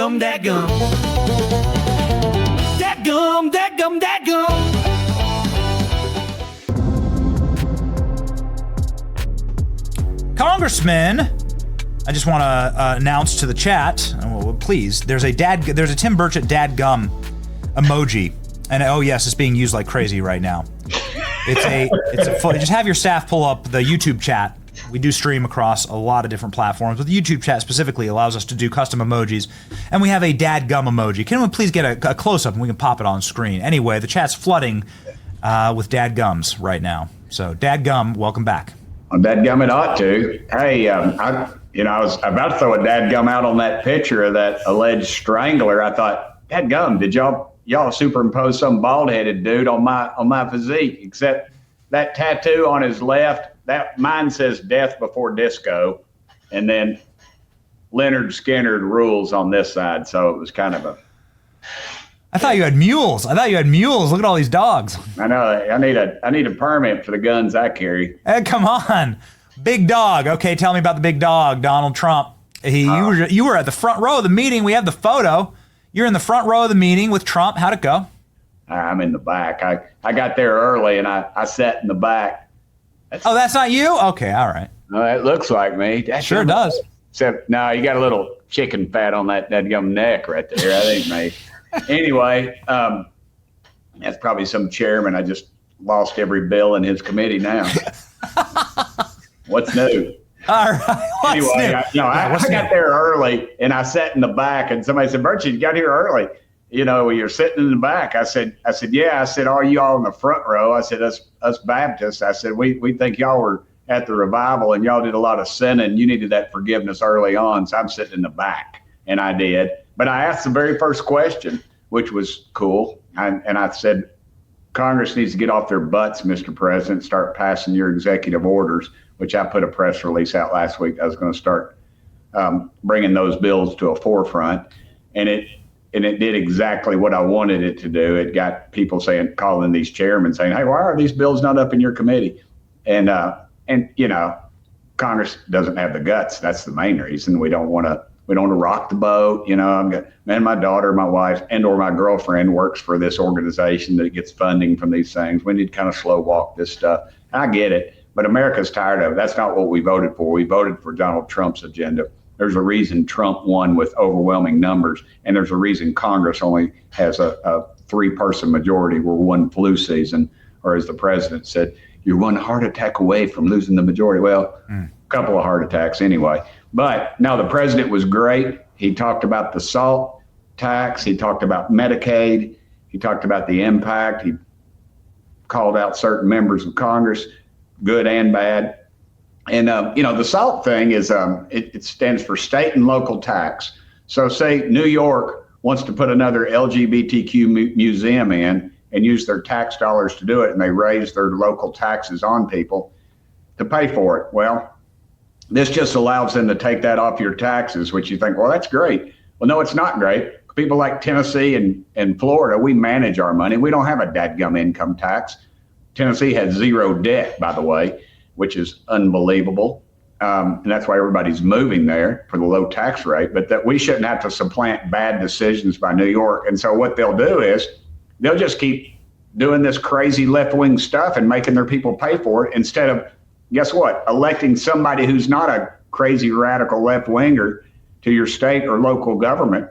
dadgum, dadgum. Dadgum, dadgum, dadgum. Congressman, I just want to announce to the chat, please, there's a Tim Burchett dadgum emoji. And oh yes, it's being used like crazy right now. Just have your staff pull up the YouTube chat. We do stream across a lot of different platforms, but the YouTube chat specifically allows us to do custom emojis. And we have a dadgum emoji. Can we please get a close-up and we can pop it on screen? Anyway, the chat's flooding with dadgums right now. So dadgum, welcome back. Well, dadgum it ought to. Hey, I was about to throw a dadgum out on that picture of that alleged strangler. I thought, dadgum, did y'all superimpose some bald-headed dude on my physique? Except that tattoo on his left, that mine says "Death Before Disco," and then Leonard Skinner rules on this side. So it was kind of a. I thought you had mules. Look at all these dogs. I know. I need a permit for the guns I carry. Hey, come on, big dog. Okay, tell me about the big dog, Donald Trump. You were at the front row of the meeting. We have the photo. You're in the front row of the meeting with Trump. How'd it go? I'm in the back. I got there early and I sat in the back. That's not you? Okay, all right. It looks like me. Sure does. Except, no, you got a little chicken fat on that gum neck right there. That ain't me. Anyway, that's probably some chairman. I just lost every bill in his committee now. What's new? All right. Anyway, I got there early and I sat in the back and somebody said, Burchett, you got here early. You're sitting in the back. I said, yeah. I said, are you all in the front row? I said, us Baptists. I said, we think y'all were at the revival and y'all did a lot of sinning. You needed that forgiveness early on. So I'm sitting in the back, and I did. But I asked the very first question, which was cool. And I said, Congress needs to get off their butts, Mr. President, start passing your executive orders, which I put a press release out last week. I was going to start bringing those bills to a forefront. And it did exactly what I wanted it to do. It got people calling these chairmen saying, hey, why are these bills not up in your committee? And Congress doesn't have the guts. That's the main reason. We don't want to rock the boat. My daughter, my wife, or my girlfriend works for this organization that gets funding from these things. We need to kind of slow walk this stuff. I get it, but America's tired of it. That's not what we voted for. We voted for Donald Trump's agenda. There's a reason Trump won with overwhelming numbers, and there's a reason Congress only has a 3-person majority. We're one flu season, or as the president said, you're one heart attack away from losing the majority. Well, a couple of heart attacks anyway. But no, the president was great. He talked about the SALT tax. He talked about Medicaid. He talked about the impact. He called out certain members of Congress, good and bad. And, the SALT thing is, it stands for state and local tax. So say New York wants to put another LGBTQ museum in and use their tax dollars to do it, and they raise their local taxes on people to pay for it. Well, this just allows them to take that off your taxes, which you think, well, that's great. Well, no, it's not great. People like Tennessee and Florida, we manage our money. We don't have a dadgum income tax. Tennessee has zero debt, by the way, which is unbelievable. And that's why everybody's moving there for the low tax rate, but that we shouldn't have to supplant bad decisions by New York. And so what they'll do is they'll just keep doing this crazy left-wing stuff and making their people pay for it instead of, guess what, electing somebody who's not a crazy radical left-winger to your state or local government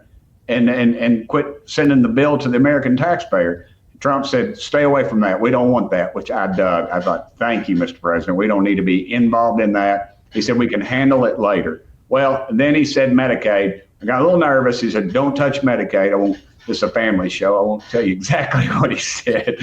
and quit sending the bill to the American taxpayer. Trump said, stay away from that. We don't want that, which I dug. I thought, thank you, Mr. President. We don't need to be involved in that. He said, we can handle it later. Well, then he said Medicaid. I got a little nervous. He said, don't touch Medicaid. This is a family show. I won't tell you exactly what he said,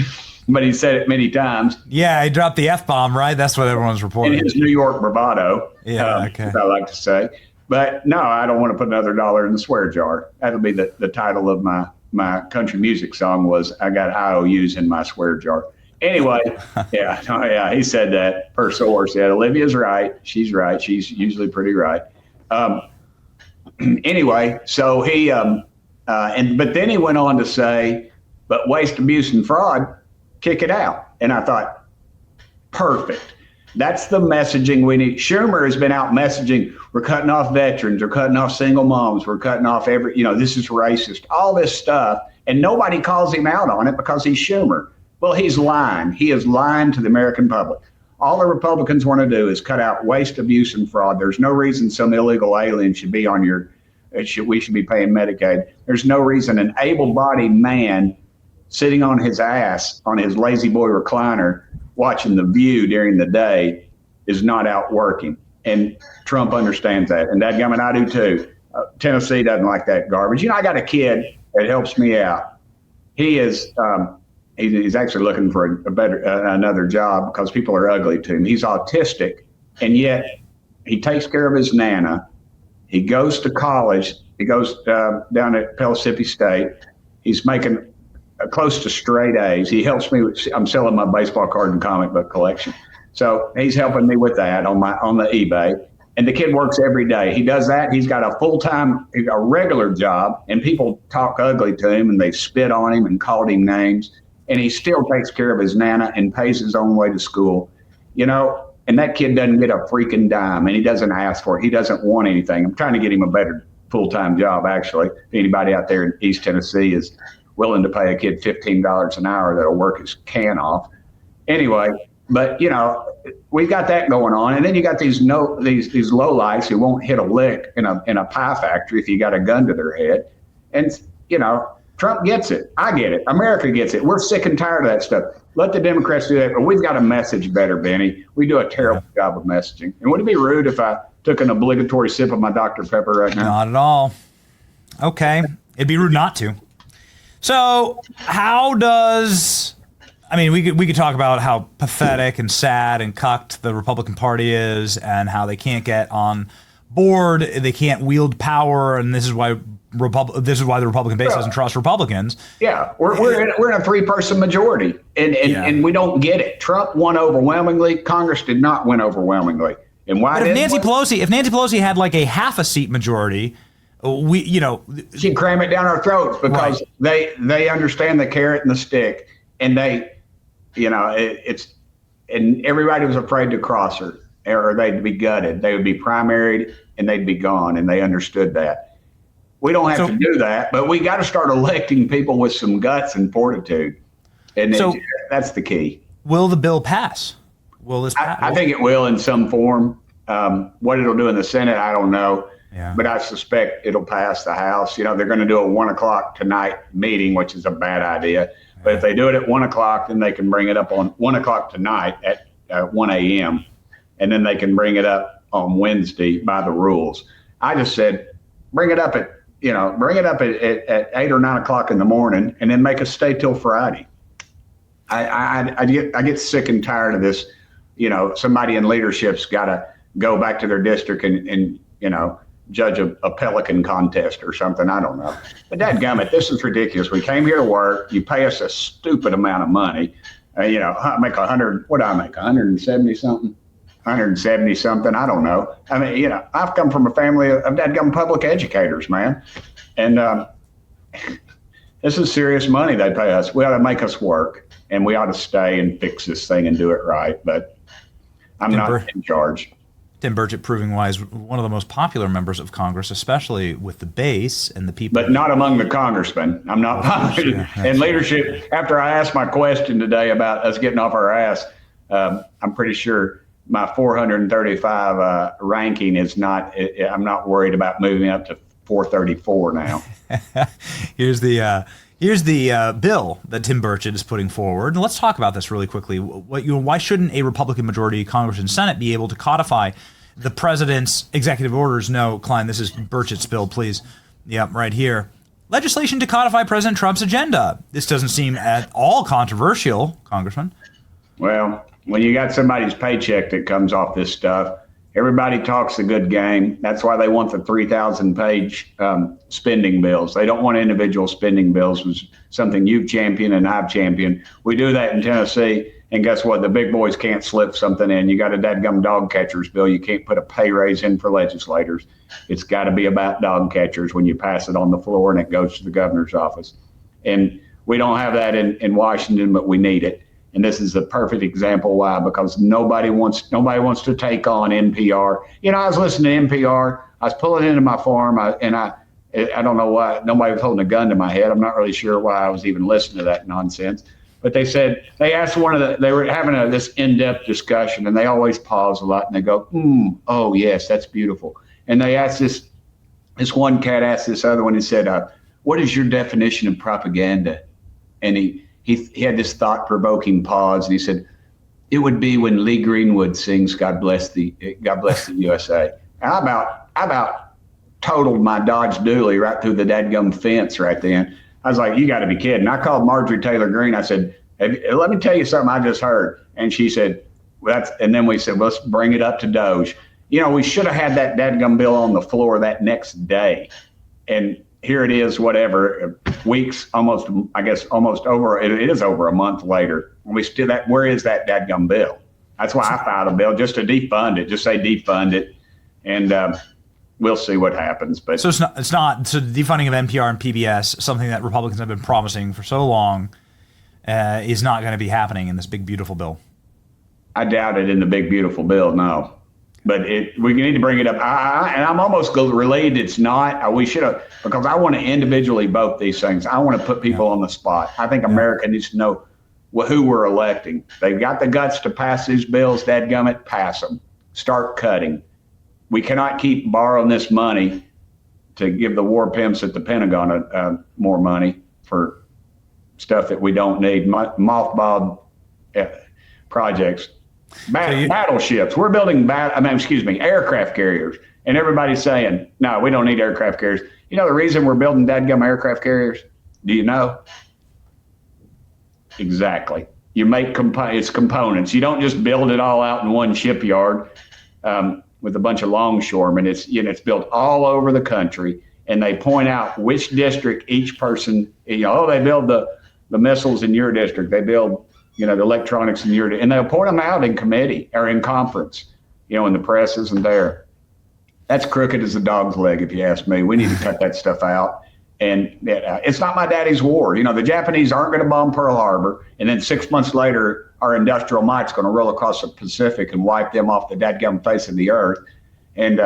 but he said it many times. Yeah, he dropped the F-bomb, right? That's what everyone's reporting. In his New York bravado, okay. I like to say. But no, I don't want to put another dollar in the swear jar. That'll be the title of my country music song was I got IOUs in my swear jar. Anyway, he said that per source. Yeah, Olivia's right. She's right. She's usually pretty right. Anyway, so he but then he went on to say, but waste, abuse, and fraud, kick it out. And I thought, perfect. That's the messaging we need. Schumer has been out messaging, we're cutting off veterans, we're cutting off single moms, we're cutting off this is racist, all this stuff. And nobody calls him out on it because he's Schumer. Well, he's lying. He is lying to the American public. All the Republicans want to do is cut out waste, abuse, and fraud. There's no reason some illegal alien should be on we should be paying Medicaid. There's no reason an able-bodied man sitting on his ass on his lazy boy recliner watching The View during the day is not out working. And Trump understands that. And dadgummit, I do too. Tennessee doesn't like that garbage. I got a kid that helps me out. He is he's actually looking for another job because people are ugly to him. He's autistic, and yet he takes care of his nana. He goes to college. He goes down at Pellissippi State. He's making close to straight A's. He helps me. I'm selling my baseball card and comic book collection, so he's helping me with that on the eBay. And the kid works every day. He does that. He's got a regular job, and people talk ugly to him and they spit on him and called him names. And he still takes care of his nana and pays his own way to school, and that kid doesn't get a freaking dime, and he doesn't ask for it. He doesn't want anything. I'm trying to get him a better full-time job, actually. If anybody out there in East Tennessee is willing to pay a kid $15 an hour, that'll work his can off. Anyway, but, we got that going on. And then you got these lowlifes who won't hit a lick in a pie factory if you got a gun to their head. And, Trump gets it. I get it. America gets it. We're sick and tired of that stuff. Let the Democrats do that. But we've got to message better, Benny. We do a terrible job of messaging. And would it be rude if I took an obligatory sip of my Dr. Pepper right now? Not at all. Okay. It'd be rude not to. So how does... we could talk about how pathetic and sad and cucked the Republican Party is and how they can't get on board, they can't wield power, and this is why the Republican base doesn't trust Republicans. Yeah, we're in a three-person majority, and we don't get it. Trump won overwhelmingly. Congress did not win overwhelmingly. And why? But if Nancy Pelosi had like a half a seat majority, she'd cram it down our throats because they understand the carrot and the stick, and and everybody was afraid to cross her, or they'd be gutted. They would be primaried and they'd be gone, and they understood that. We don't have to do that, but we got to start electing people with some guts and fortitude, and that's the key. Will the bill pass? Will this pass? I think it will in some form. What it'll do in the Senate, I don't know. Yeah. But I suspect it'll pass the House. They're going to do a 1:00 tonight meeting, which is a bad idea. But if they do it at 1:00, then they can bring it up on 1:00 tonight at 1 a.m. And then they can bring it up on Wednesday by the rules. I just said, bring it up at 8 or 9 o'clock in the morning, and then make us stay till Friday. I get sick and tired of this. Somebody in leadership's got to go back to their district and judge a pelican contest or something. I don't know. But dadgummit, this is ridiculous. We came here to work. You pay us a stupid amount of money. I make 100. What do I make? 170 something. 170 something. I don't know. I've come from a family of dadgum public educators, man, and this is serious money they pay us. We ought to make us work, and we ought to stay and fix this thing and do it right. But I'm not in charge. Tim Burchett proving why he's one of the most popular members of Congress, especially with the base and the people. But not among the congressmen. I'm not popular. And leadership, after I asked my question today about us getting off our ass, I'm pretty sure my 435 ranking is not, I'm not worried about moving up to 434 now. Here's the bill that Tim Burchett is putting forward. And let's talk about this really quickly. Why shouldn't a Republican majority Congress and Senate be able to codify the president's executive orders? No, Klein, this is Burchett's bill, please. Yep, right here. Legislation to codify President Trump's agenda. This doesn't seem at all controversial, Congressman. Well, when you got somebody's paycheck that comes off this stuff, everybody talks a good game. That's why they want the 3,000-page spending bills. They don't want individual spending bills, which is something you've championed and I've championed. We do that in Tennessee, and guess what? The big boys can't slip something in. You got a dadgum dog catchers bill. You can't put a pay raise in for legislators. It's got to be about dog catchers when you pass it on the floor and it goes to the governor's office. And we don't have that in Washington, but we need it. And this is a perfect example why, because nobody wants to take on NPR. I was listening to NPR. I was pulling into my farm, and I don't know why nobody was holding a gun to my head. I'm not really sure why I was even listening to that nonsense. But they asked they were having this in-depth discussion, and they always pause a lot, and they go, oh yes, that's beautiful. And they asked this one cat asked this other one, and said, what is your definition of propaganda? And he had this thought-provoking pause, and he said, it would be when Lee Greenwood sings God Bless the USA. And I about totaled my Dodge Dually right through the dadgum fence right then. I was like, you got to be kidding. I called Marjorie Taylor Greene. I said, let me tell you something I just heard. And she said, and then we said, let's bring it up to Doge. We should have had that dadgum bill on the floor that next day. And here it is, whatever, weeks, almost over, it is over a month later. We still, where is that dadgum bill? That's why I filed a bill, just to defund it, just say defund it. And we'll see what happens. But so it's not so the defunding of NPR and PBS, something that Republicans have been promising for so long, is not going to be happening in this big beautiful bill. I doubt it in the big beautiful bill, no. But we need to bring it up. And I'm almost related. It's not. We should have, because I want to individually vote these things. I want to put people on the spot. I think America needs to know who we're electing. They've got the guts to pass these bills. Dadgummit, pass them. Start cutting. We cannot keep borrowing this money to give the war pimps at the Pentagon more money for stuff that we don't need. Mothballed projects. Battleships. We're building aircraft carriers. And everybody's saying, no, we don't need aircraft carriers. The reason we're building dadgum aircraft carriers? Do you know? Exactly. You make it's components. You don't just build it all out in one shipyard with a bunch of longshoremen. It's built all over the country, and they point out which district each person, they build the missiles in your district. They build the electronics in your, and they'll point them out in committee or in conference, in the press isn't there. That's crooked as a dog's leg, if you ask me. We need to cut that stuff out. And it's not my daddy's war. The Japanese aren't going to bomb Pearl Harbor, and then 6 months later, our industrial might's going to roll across the Pacific and wipe them off the dadgum face of the earth. And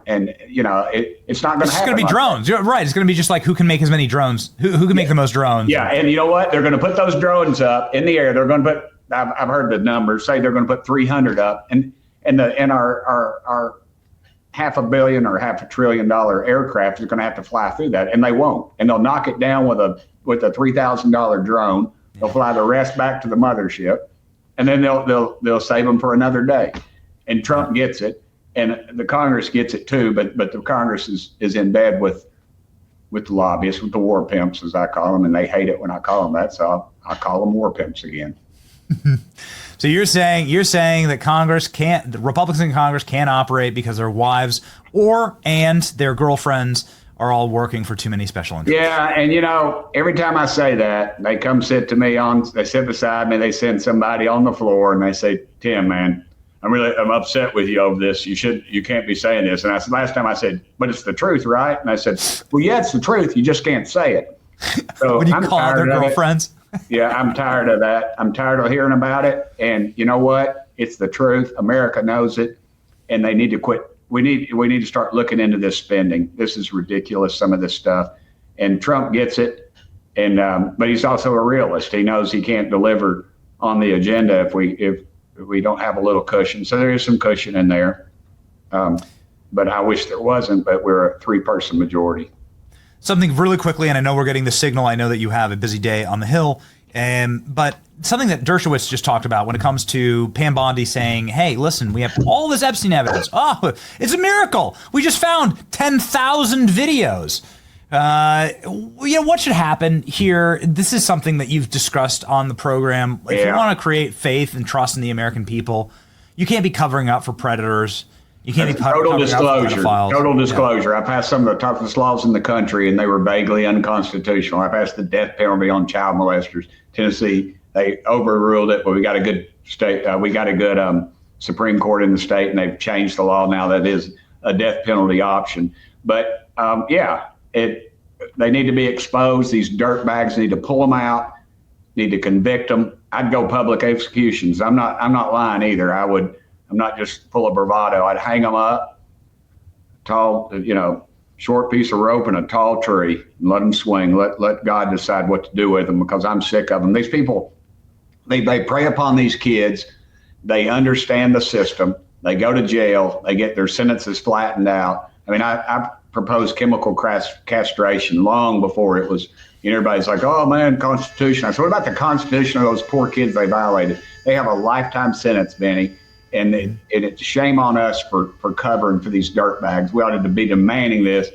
it's not going to happen. It's going to be drones. You're right. It's going to be just like who can make as many drones, who can make the most drones. Yeah, and you know what? They're going to put those drones up in the air. They're going to put. I've heard the numbers say they're going to put 300 up, and our $500 million or $500 billion aircraft is going to have to fly through that, and they won't. And they'll knock it down with a $3,000 drone. They'll fly the rest back to the mothership, and then they'll save them for another day. And Trump gets it. And the Congress gets it too, but the Congress is in bed with the lobbyists, with the war pimps, as I call them, and they hate it when I call them that, so I call them war pimps again. So you're saying that the Republicans in Congress can't operate because their wives and their girlfriends are all working for too many special interests. Yeah, and every time I say that, they come sit beside me, they send somebody on the floor, and they say, Tim, man, I'm upset with you over this. You can't be saying this. And I said, last time I said, but it's the truth, right? And I said, well, yeah, it's the truth. You just can't say it. So when you call out their girlfriends? Yeah, I'm tired of that. I'm tired of hearing about it. And you know what? It's the truth. America knows it, and they need to quit. We need to start looking into this spending. This is ridiculous, some of this stuff. And Trump gets it. And but he's also a realist. He knows he can't deliver on the agenda if we don't have a little cushion. So there is some cushion in there. But I wish there wasn't, but we're a 3-person majority. Something really quickly, and I know we're getting the signal. I know that you have a busy day on the Hill. But something that Dershowitz just talked about when it comes to Pam Bondi saying, hey, listen, we have all this Epstein evidence. Oh, it's a miracle. We just found 10,000 videos. What should happen here? This is something that you've discussed on the program. If you want to create faith and trust in the American people, you can't be covering up for predators. You can't be covering up for pedophiles. Total disclosure. I passed some of the toughest laws in the country, and they were vaguely unconstitutional. I passed the death penalty on child molesters. Tennessee, they overruled it, but we got a good state. We got a good Supreme Court in the state, and they've changed the law now that is a death penalty option. But they need to be exposed. These dirt bags need to pull them out. need to convict them. I'd go public executions. I'm not lying either. I'm not just full of bravado. I'd hang them up, tall, short piece of rope and a tall tree, and let them swing. Let God decide what to do with them, because I'm sick of them. These people, they prey upon these kids. They understand the system. They go to jail. They get their sentences flattened out. I mean, I proposed chemical castration long before it was, everybody's like, oh man, Constitution. I said, what about the Constitution of those poor kids they violated? They have a lifetime sentence, Benny. And it's a shame on us for covering for these dirtbags. We ought to be demanding this.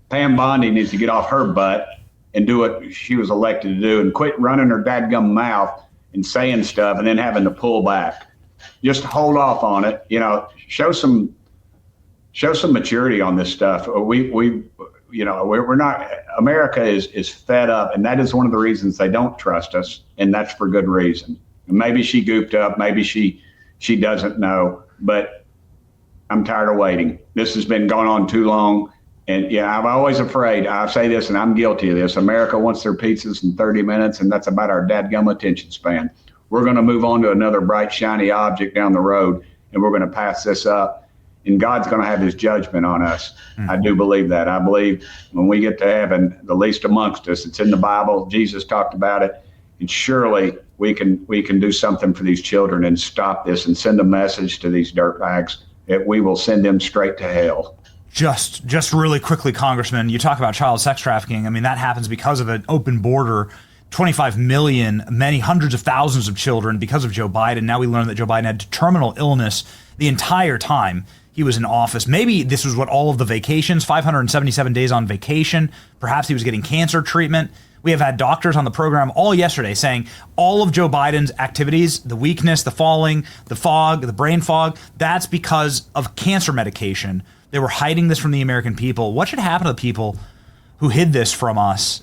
Pam Bondi needs to get off her butt and do what she was elected to do, and quit running her dadgum mouth and saying stuff and then having to pull back. Just hold off on it. Show some maturity on this stuff. We're not. America is fed up, and that is one of the reasons they don't trust us, and that's for good reason. And maybe she goofed up. Maybe she doesn't know, but I'm tired of waiting. This has been going on too long. And yeah, I'm always afraid. I say this, and I'm guilty of this. America wants their pizzas in 30 minutes, and that's about our dadgum attention span. We're going to move on to another bright, shiny object down the road, and we're going to pass this up, and God's going to have his judgment on us. Mm-hmm. I do believe that. I believe when we get to heaven, the least amongst us, it's in the Bible. Jesus talked about it, and surely we can do something for these children and stop this and send a message to these dirtbags that we will send them straight to hell. Just really quickly, Congressman, you talk about child sex trafficking. I mean, that happens because of an open border. 25 million, many hundreds of thousands of children because of Joe Biden. Now we learned that Joe Biden had terminal illness the entire time he was in office. Maybe this was what all of the vacations, 577 days on vacation. Perhaps he was getting cancer treatment. We have had doctors on the program all yesterday saying all of Joe Biden's activities, the weakness, the falling, the fog, the brain fog, that's because of cancer medication. They were hiding this from the American people. What should happen to the people who hid this from us?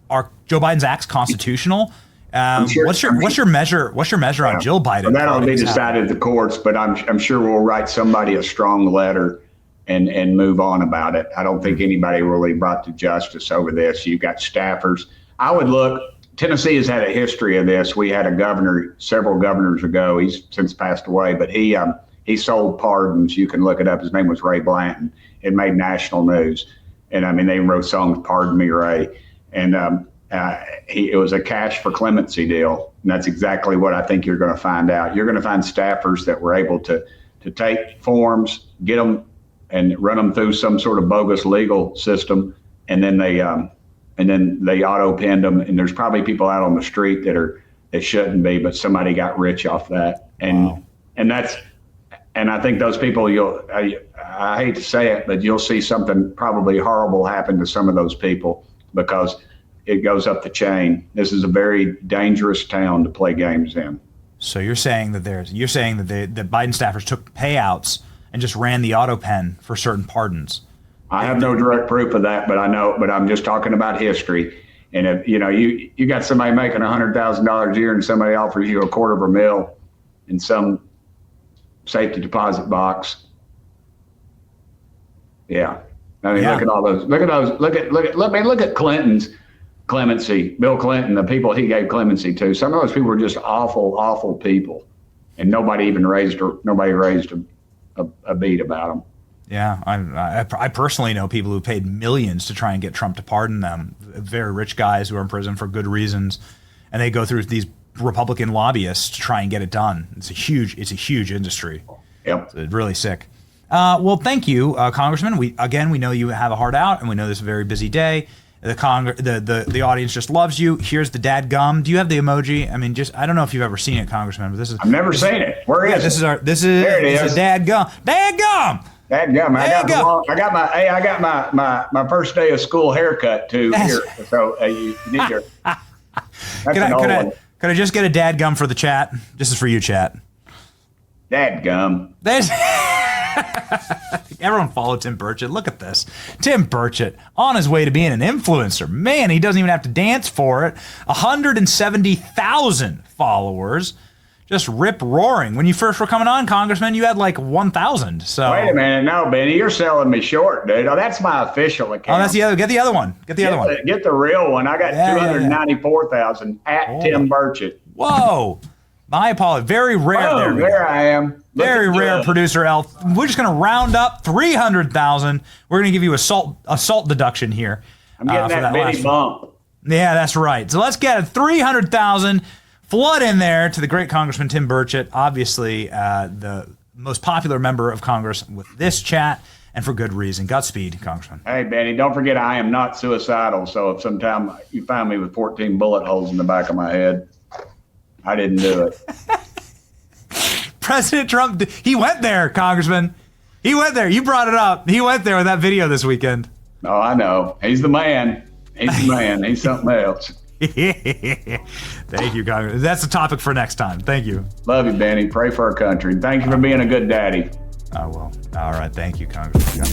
Are Joe Biden's acts constitutional? What's your measure on Jill Biden? Well, that'll be decided at the courts, but I'm sure we'll write somebody a strong letter and move on about it. I don't think anybody really brought to justice over this. You've got staffers. I would look. Tennessee has had a history of this. We had a governor several governors ago. He's since passed away, but he sold pardons. You can look it up. His name was Ray Blanton. It made national news, and I mean they wrote songs, "Pardon Me, Ray," and it was a cash for clemency deal. And that's exactly what I think you're going to find out. You're going to find staffers that were able to take forms, get them, and run them through some sort of bogus legal system, and then they auto-penned them. And there's probably people out on the street that shouldn't be, but somebody got rich off that. And wow. And I think those people, I hate to say it, but you'll see something probably horrible happen to some of those people because it goes up the chain. This is a very dangerous town to play games in. So you're saying that the Biden staffers took payouts and just ran the Autopen for certain pardons. I have no direct proof of that, but I'm just talking about history. And if you got somebody making $100,000 a year and somebody offers you $250,000 in some safety deposit box. Yeah. I mean, look at all those, look at Clinton's clemency, Bill Clinton, the people he gave clemency to. Some of those people were just awful, awful people. And nobody raised a beat about them. Yeah, I personally know people who paid millions to try and get Trump to pardon them. Very rich guys who are in prison for good reasons, and they go through these Republican lobbyists to try and get it done. It's a huge industry. Yep, it's really sick. Well, thank you, Congressman. We know you have a heart out, and we know this is a very busy day. The audience just loves you. Here's the dad gum. Do you have the emoji? I mean, I don't know if you've ever seen it, Congressman, but I've never seen it. Where is it? This is dad gum. Dad gum. Dadgum, I got my first day of school haircut too here. So you need your. Could I just get a dadgum for the chat? This is for you, chat. Dadgum. Everyone follow Tim Burchett. Look at this. Tim Burchett on his way to being an influencer. Man, he doesn't even have to dance for it. 170,000 followers. just rip roaring. When you first were coming on, Congressman, you had like 1,000. So wait a minute, no, Benny, you're selling me short, dude. Oh, that's my official account. Oh, that's the other. Get the other one. Get the other one. Get the real one. I got Yeah, 294,000 at Tim Burchett. Whoa. My apologies. Very rare. Oh, there I am. Very rare, producer L. We're just going to round up 300,000. We're going to give you a salt deduction here. I'm getting that Benny bump. Yeah, that's right. So let's get a 300,000 flood in there to the great Congressman Tim Burchett, obviously the most popular member of Congress with this chat, and for good reason. Godspeed, Congressman. Hey, Benny, don't forget I am not suicidal. So if sometime you find me with 14 bullet holes in the back of my head, I didn't do it. President Trump, he went there, Congressman. He went there. You brought it up. He went there with that video this weekend. Oh, I know. He's the man. He's the man. He's something else. Thank you, Congressman. That's the topic for next time. Thank you. Love you, Benny. Pray for our country. Thank you for being a good daddy. I will. All right. Thank you, Congressman.